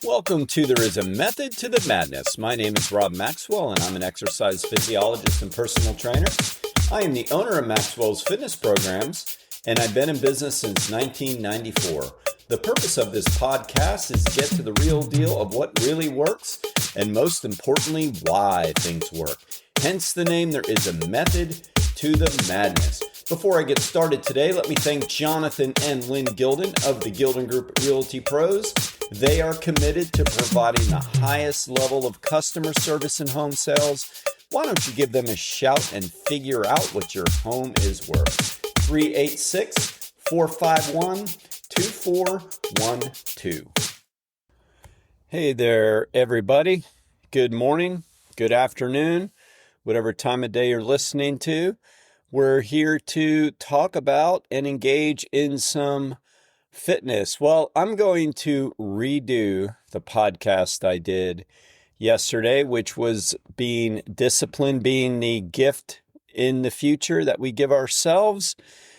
Welcome to There Is a Method to the Madness. My name is Rob Maxwell, and I'm an exercise physiologist and personal trainer. I am the owner of Maxwell's fitness programs, and I've been in business since 1994. The purpose of this podcast is to get to the real deal of what really works, and most importantly, why things work. Hence the name, There Is a Method to the Madness. Before I get started today, let me thank Jonathan and Lynn Gilden of the Gilden Group Realty Pros. They are committed to providing the highest level of customer service in home sales. Why don't you give them a shout and figure out what your home is worth? 386-451-2412. Hey there, everybody. Good morning, good afternoon, whatever time of day you're listening to. We're here to talk about and engage in some fitness. Well, I'm going to redo the podcast I did yesterday, which was being discipline, being the gift in the future that we give ourselves,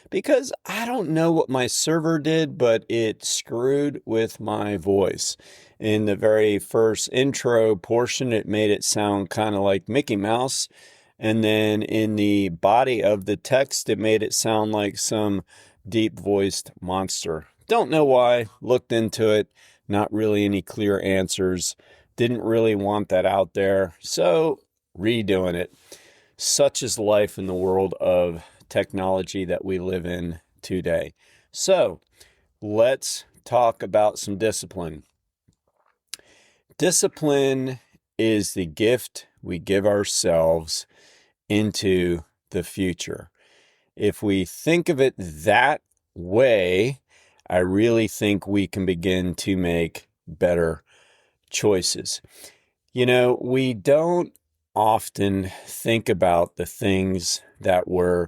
because I don't know what my server did, but it screwed with my voice. In the very first intro portion, it made it sound kind of like Mickey Mouse. And then in the body of the text, it made it sound like some deep-voiced monster. Don't know why. Looked into it. Not really any clear answers. Didn't really want that out there. So, redoing it. Such is life in the world of technology that we live in today. So, let's talk about some discipline. Discipline is the gift we give ourselves into the future. If we think of it that way, I really think we can begin to make better choices. You know, we don't often think about the things that we're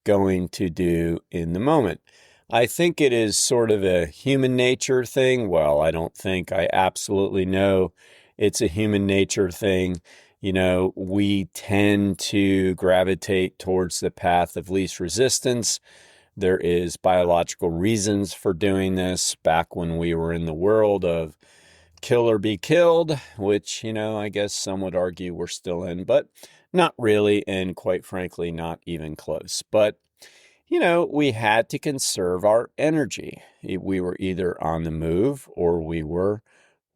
going to do in the moment. I think it is sort of a human nature thing. Well, I don't think, I absolutely know it's a human nature thing. You know, we tend to gravitate towards the path of least resistance. There is biological reasons for doing this back when we were in the world of kill or be killed, which, you know, I guess some would argue we're still in, but not really, and quite frankly, not even close. But, you know, we had to conserve our energy. We were either on the move or we were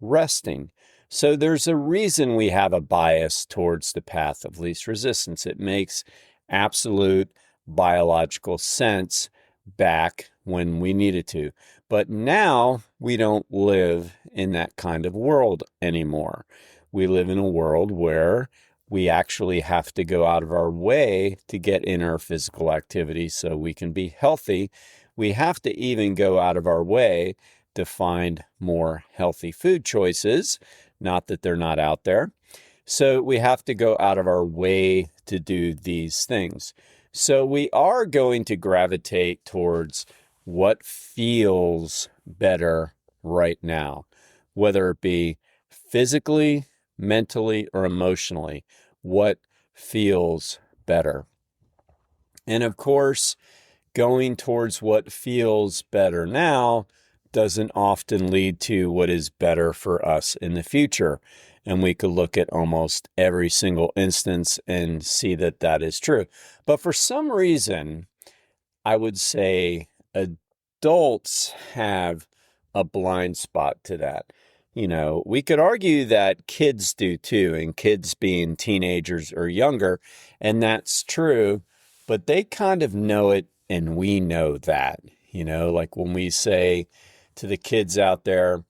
resting. So there's a reason we have a bias towards the path of least resistance. It makes absolute biological sense back when we needed to. But now we don't live in that kind of world anymore. We live in a world where we actually have to go out of our way to get in our physical activity so we can be healthy. We have to even go out of our way to find more healthy food choices. Not that they're not out there. So we have to go out of our way to do these things. So we are going to gravitate towards what feels better right now, whether it be physically, mentally, or emotionally, what feels better. And of course, going towards what feels better now doesn't often lead to what is better for us in the future. And we could look at almost every single instance and see that that is true. But for some reason, I would say adults have a blind spot to that. You know, we could argue that kids do too, and kids being teenagers or younger, and that's true, but they kind of know it, and we know that. You know, like when we say to the kids out there,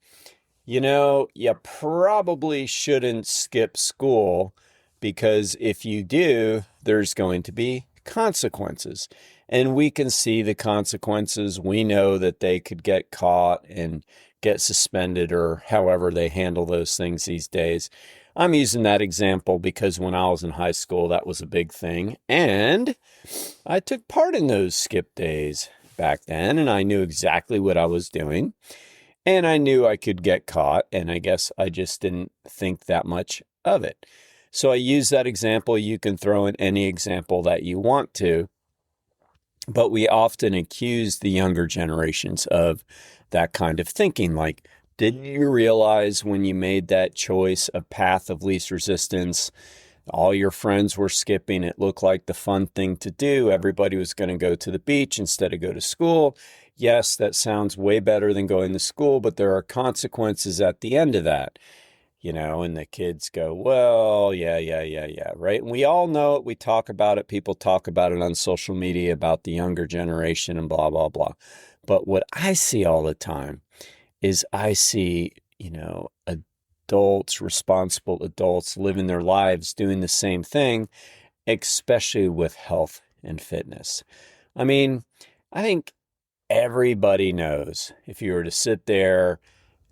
you know, you probably shouldn't skip school because if you do, there's going to be consequences. And we can see the consequences. We know that they could get caught and get suspended or however they handle those things these days. I'm using that example because when I was in high school, that was a big thing. And I took part in those skip days back then, and I knew exactly what I was doing, and I knew I could get caught, and I guess I just didn't think that much of it. So I use that example. You can throw in any example that you want to, but we often accuse the younger generations of that kind of thinking, like, Didn't you realize when you made that choice of path of least resistance, all your friends were skipping? It looked like the fun thing to do. Everybody was going to go to the beach instead of go to school. Yes, that sounds way better than going to school, but there are consequences at the end of that. And the kids go, well, yeah, right? And we all know it. We talk about it. People talk about it on social media about the younger generation and blah, blah, blah. But what I see all the time is I see, adults, responsible adults living their lives doing the same thing, especially with health and fitness. I mean, I think everybody knows if you were to sit there,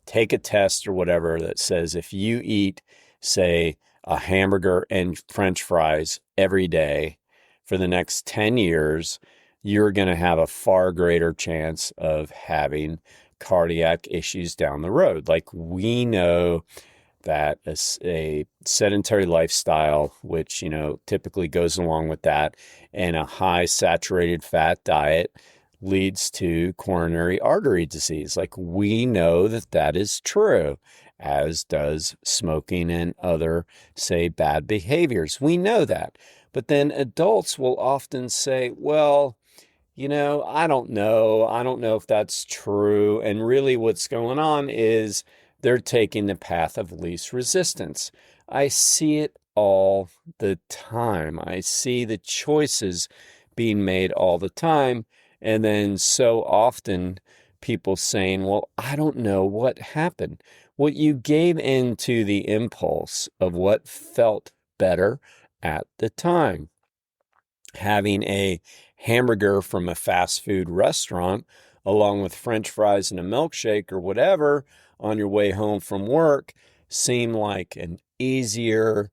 take a test or whatever that says if you eat, say, a hamburger and French fries every day for the next 10 years, you're going to have a far greater chance of having cardiac issues down the road. Like, we know that a sedentary lifestyle, which, typically goes along with that, and a high saturated fat diet leads to coronary artery disease. Like, we know that that is true, as does smoking and other, say, bad behaviors. We know that. But then adults will often say, well, I don't know. I don't know if that's true. And really what's going on is they're taking the path of least resistance. I see it all the time. I see the choices being made all the time. And then so often people saying, well, I don't know what happened. What you gave into the impulse of what felt better at the time. Having a hamburger from a fast food restaurant along with French fries and a milkshake or whatever on your way home from work seem like an easier,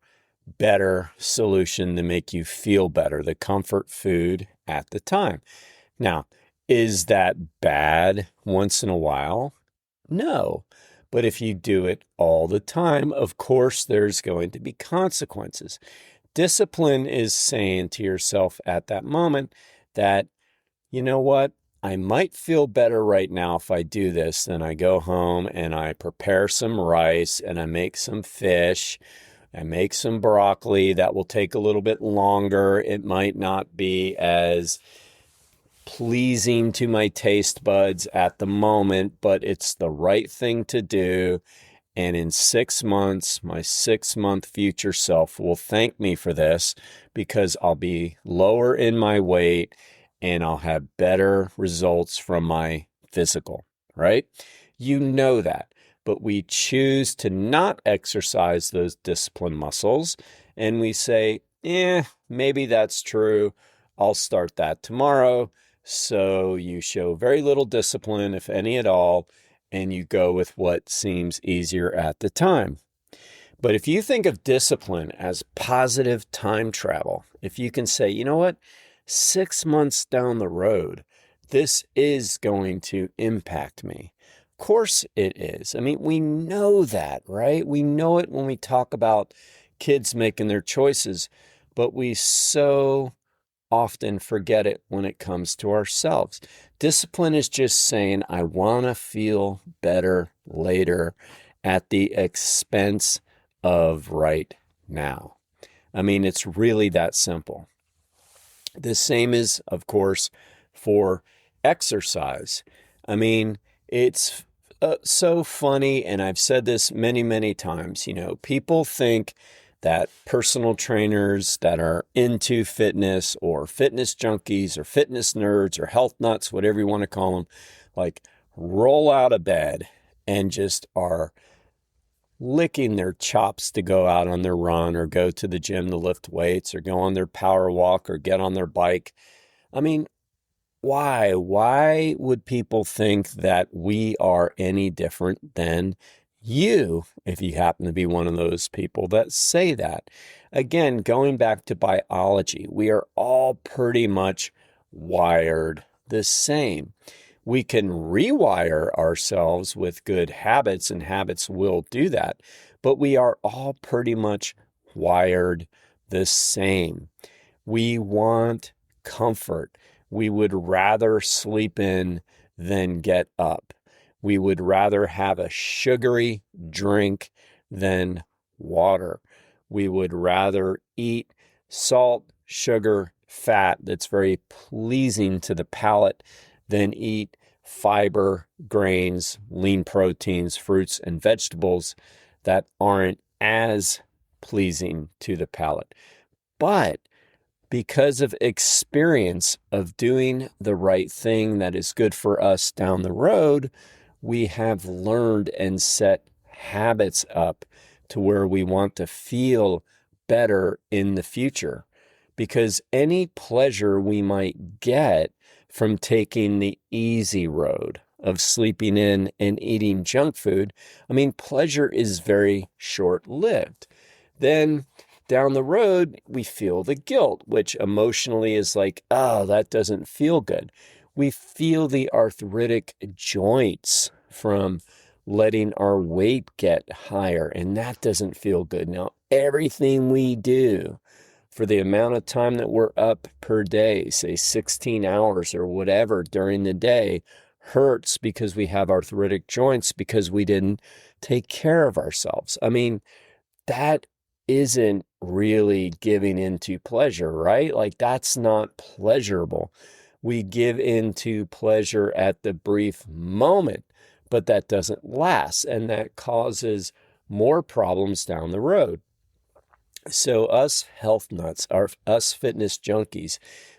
better solution to make you feel better, the comfort food at the time. Now, is that bad once in a while? No. But if you do it all the time, of course, there's going to be consequences. Discipline is saying to yourself at that moment that, you know what, I might feel better right now if I do this. Then I go home and I prepare some rice and I make some fish. I make some broccoli. That will take a little bit longer. It might not be as pleasing to my taste buds at the moment, but it's the right thing to do. And in 6 months, my 6-month future self will thank me for this because I'll be lower in my weight and I'll have better results from my physical, right? You know that, but we choose to not exercise those discipline muscles. And we say, maybe that's true. I'll start that tomorrow. So you show very little discipline, if any at all, and you go with what seems easier at the time. But if you think of discipline as positive time travel, if you can say, you know what, 6 months down the road, this is going to impact me. Of course it is. I mean, we know that, right? We know it when we talk about kids making their choices, but we so often forget it when it comes to ourselves. Discipline is just saying, I want to feel better later at the expense of right now. I mean, it's really that simple. The same is, of course, for exercise. I mean, it's so funny, and I've said this many, many times. People think that personal trainers that are into fitness or fitness junkies or fitness nerds or health nuts, whatever you want to call them, like roll out of bed and just are licking their chops to go out on their run or go to the gym to lift weights or go on their power walk or get on their bike. I mean, why? Why would people think that we are any different than you, if you happen to be one of those people that say that? Again, going back to biology, we are all pretty much wired the same. We can rewire ourselves with good habits, and habits will do that, but we are all pretty much wired the same. We want comfort. We would rather sleep in than get up. We would rather have a sugary drink than water. We would rather eat salt, sugar, fat that's very pleasing to the palate than eat fiber, grains, lean proteins, fruits, and vegetables that aren't as pleasing to the palate. But because of experience of doing the right thing that is good for us down the road, we have learned and set habits up to where we want to feel better in the future. Because any pleasure we might get from taking the easy road of sleeping in and eating junk food, pleasure is very short-lived. Then down the road, we feel the guilt, which emotionally is like, oh, that doesn't feel good. We feel the arthritic joints from letting our weight get higher, and that doesn't feel good. Now, everything we do for the amount of time that we're up per day, say 16 hours or whatever during the day, hurts because we have arthritic joints because we didn't take care of ourselves. That isn't really giving into pleasure, right? Like, that's not pleasurable. We give into pleasure at the brief moment, but that doesn't last, and that causes more problems down the road. So us health nuts, us fitness junkies,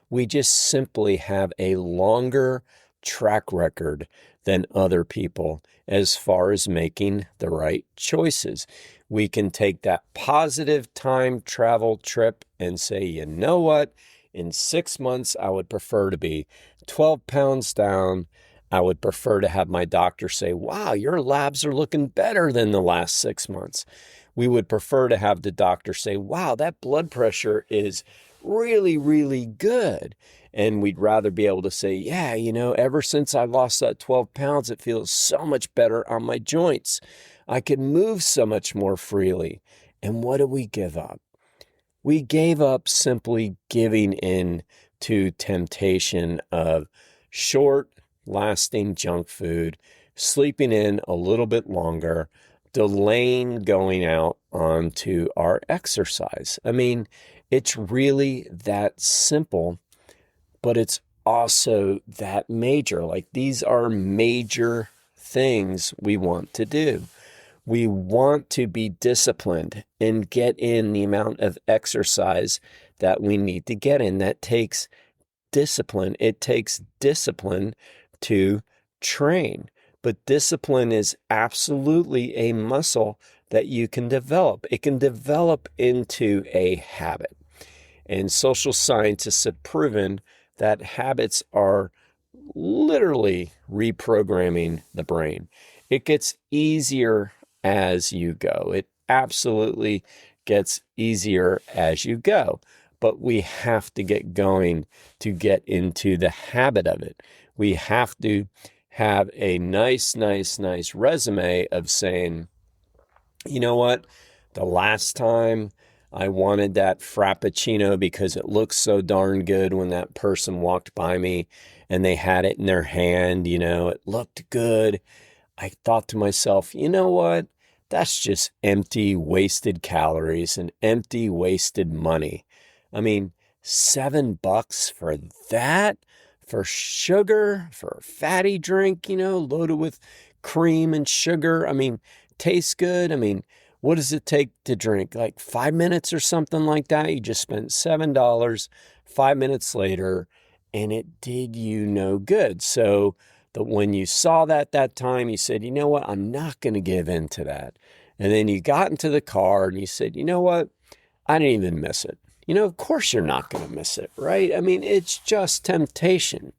we just simply have a longer track record than other people as far as making the right choices. We can take that positive time travel trip and say, you know what? In 6 months, I would prefer to be 12 pounds down. I would prefer to have my doctor say, wow, your labs are looking better than the last 6 months. We would prefer to have the doctor say, wow, that blood pressure is really, really good. And we'd rather be able to say, yeah, ever since I lost that 12 pounds, it feels so much better on my joints. I can move so much more freely. And what do we give up? We gave up simply giving in to temptation of short-lasting junk food, sleeping in a little bit longer, delaying going out onto our exercise. It's really that simple, but it's also that major. Like, these are major things we want to do. We want to be disciplined and get in the amount of exercise that we need to get in. That takes discipline. It takes discipline to train. But discipline is absolutely a muscle that you can develop. It can develop into a habit. And social scientists have proven that habits are literally reprogramming the brain. It gets easier as you go. It absolutely gets easier as you go. But we have to get going to get into the habit of it. We have to have a nice resume of saying, you know what, the last time I wanted that Frappuccino because it looked so darn good when that person walked by me and they had it in their hand, it looked good. I thought to myself, you know what, that's just empty wasted calories and empty wasted money. $7 for that? For sugar, for a fatty drink, loaded with cream and sugar. Tastes good. What does it take to drink? Like 5 minutes or something like that? You just spent $7 5 minutes later, and it did you no good. So when you saw that time, you said, you know what? I'm not going to give in to that. And then you got into the car and you said, you know what? I didn't even miss it. Of course you're not going to miss it, right? It's just temptation.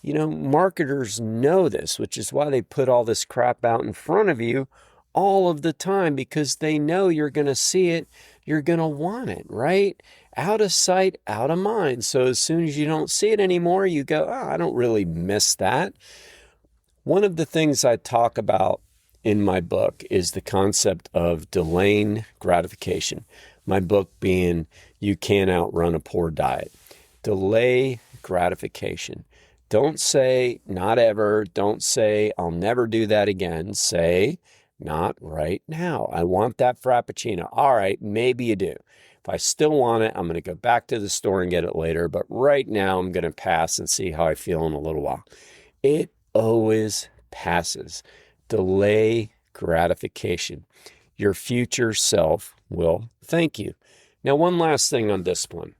Marketers know this, which is why they put all this crap out in front of you all of the time, because they know you're going to see it, you're going to want it, right? Out of sight, out of mind. So as soon as you don't see it anymore, you go, oh, I don't really miss that. One of the things I talk about in my book is the concept of delaying gratification. My book being You Can't Outrun a Poor Diet. Delay gratification. Don't say not ever. Don't say I'll never do that again. Say not right now. I want that Frappuccino. All right, maybe you do. If I still want it, I'm going to go back to the store and get it later. But right now, I'm going to pass and see how I feel in a little while. It always passes. Delay gratification. Your future self will thank you. Now, one last thing on discipline.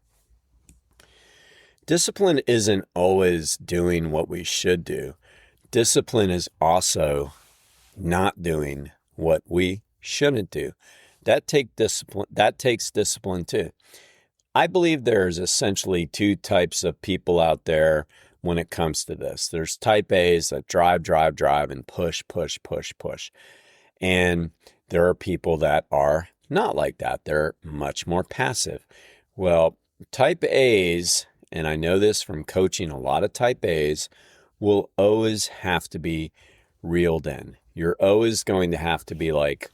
Discipline isn't always doing what we should do. Discipline is also not doing what we shouldn't do. That takes discipline too. I believe there's essentially two types of people out there when it comes to this. There's type A's that drive, and push. And there are people that are not like that. They're much more passive. Well, type A's, and I know this from coaching a lot of type A's, will always have to be reeled in. You're always going to have to be like,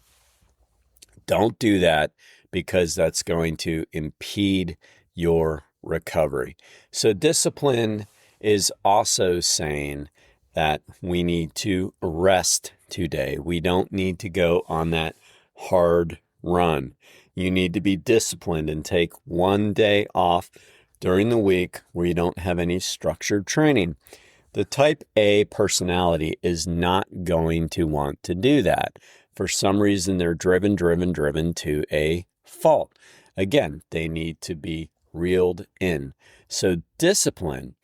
don't do that because that's going to impede your recovery. So discipline is also saying that we need to rest today. We don't need to go on that hard run. You need to be disciplined and take one day off during the week where you don't have any structured training. The type A personality is not going to want to do that. For some reason, they're driven to a fault. Again, they need to be reeled in. So discipline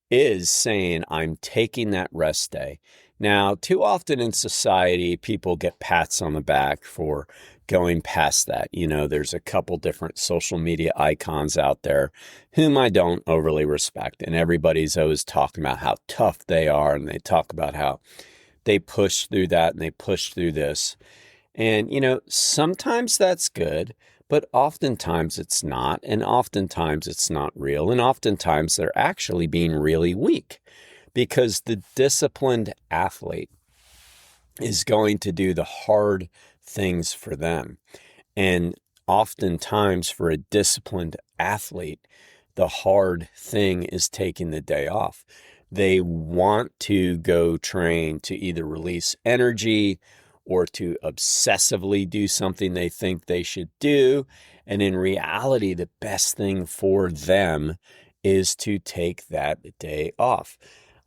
is saying, I'm taking that rest day. Now, too often in society, people get pats on the back for going past that. You know, there's a couple different social media icons out there whom I don't overly respect. And everybody's always talking about how tough they are. And they talk about how they push through that and they push through this. And, you know, sometimes that's good, but oftentimes it's not. And oftentimes it's not real. And oftentimes they're actually being really weak. Because the disciplined athlete is going to do the hard things for them. And oftentimes for a disciplined athlete, the hard thing is taking the day off. They want to go train to either release energy or to obsessively do something they think they should do. And in reality, the best thing for them is to take that day off.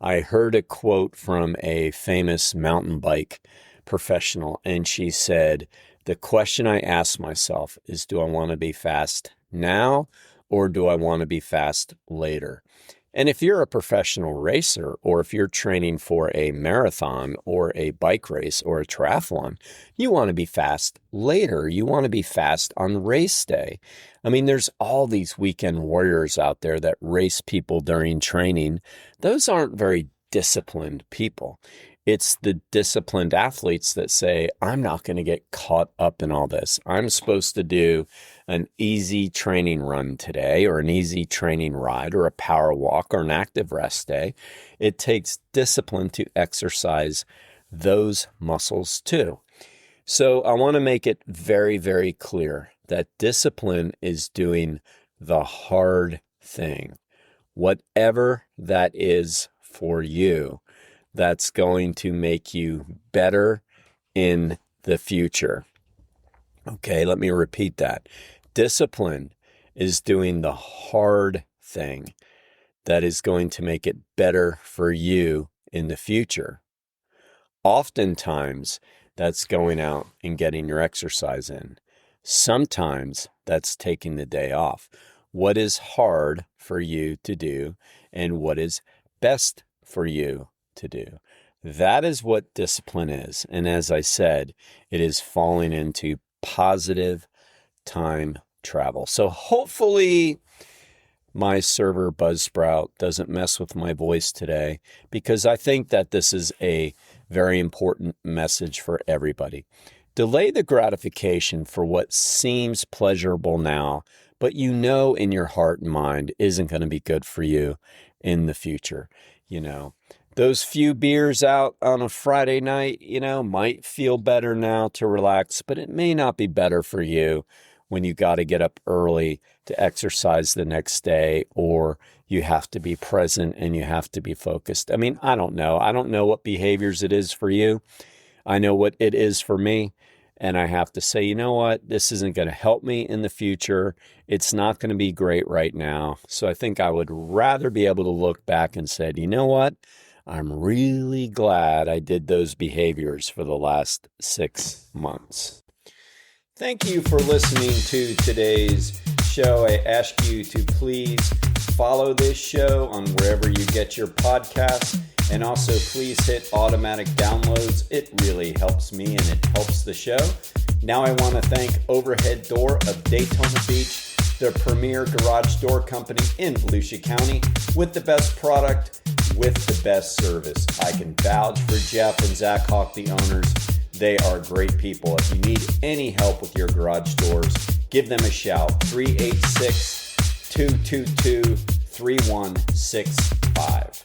I heard a quote from a famous mountain bike professional, and she said, the question I ask myself is, do I want to be fast now or do I want to be fast later? And if you're a professional racer, or if you're training for a marathon or a bike race or a triathlon, you want to be fast later. You want to be fast on race day. I mean, there's all these weekend warriors out there that race people during training. Those aren't very disciplined people. It's the disciplined athletes that say, I'm not going to get caught up in all this. I'm supposed to do an easy training run today, or an easy training ride, or a power walk, or an active rest day. It takes discipline to exercise those muscles too. So I want to make it very, very clear that discipline is doing the hard thing, whatever that is for you. That's going to make you better in the future. Okay, let me repeat that. Discipline is doing the hard thing that is going to make it better for you in the future. Oftentimes, that's going out and getting your exercise in. Sometimes that's taking the day off. What is hard for you to do and what is best for you to do? That is what discipline is. And as I said, it is falling into positive time travel. So hopefully my server Buzzsprout doesn't mess with my voice today, because I think that this is a very important message for everybody. Delay the gratification for what seems pleasurable now, but you know in your heart and mind isn't going to be good for you in the future. You know, those few beers out on a Friday night, you know, might feel better now to relax, but it may not be better for you when you got to get up early to exercise the next day, or you have to be present and you have to be focused. I mean, I don't know. I don't know what behaviors it is for you. I know what it is for me. And I have to say, you know what? This isn't going to help me in the future. It's not going to be great right now. So I think I would rather be able to look back and say, you know what? I'm really glad I did those behaviors for the last 6 months. Thank you for listening to today's show. I ask you to please follow this show on wherever you get your podcasts. And also please hit automatic downloads. It really helps me and it helps the show. Now I want to thank Overhead Door of Daytona Beach, the premier garage door company in Volusia County, with the best product, with the best service. I can vouch for Jeff and Zach Hawk, the owners. They are great people. If you need any help with your garage doors, give them a shout. 386-222-3165.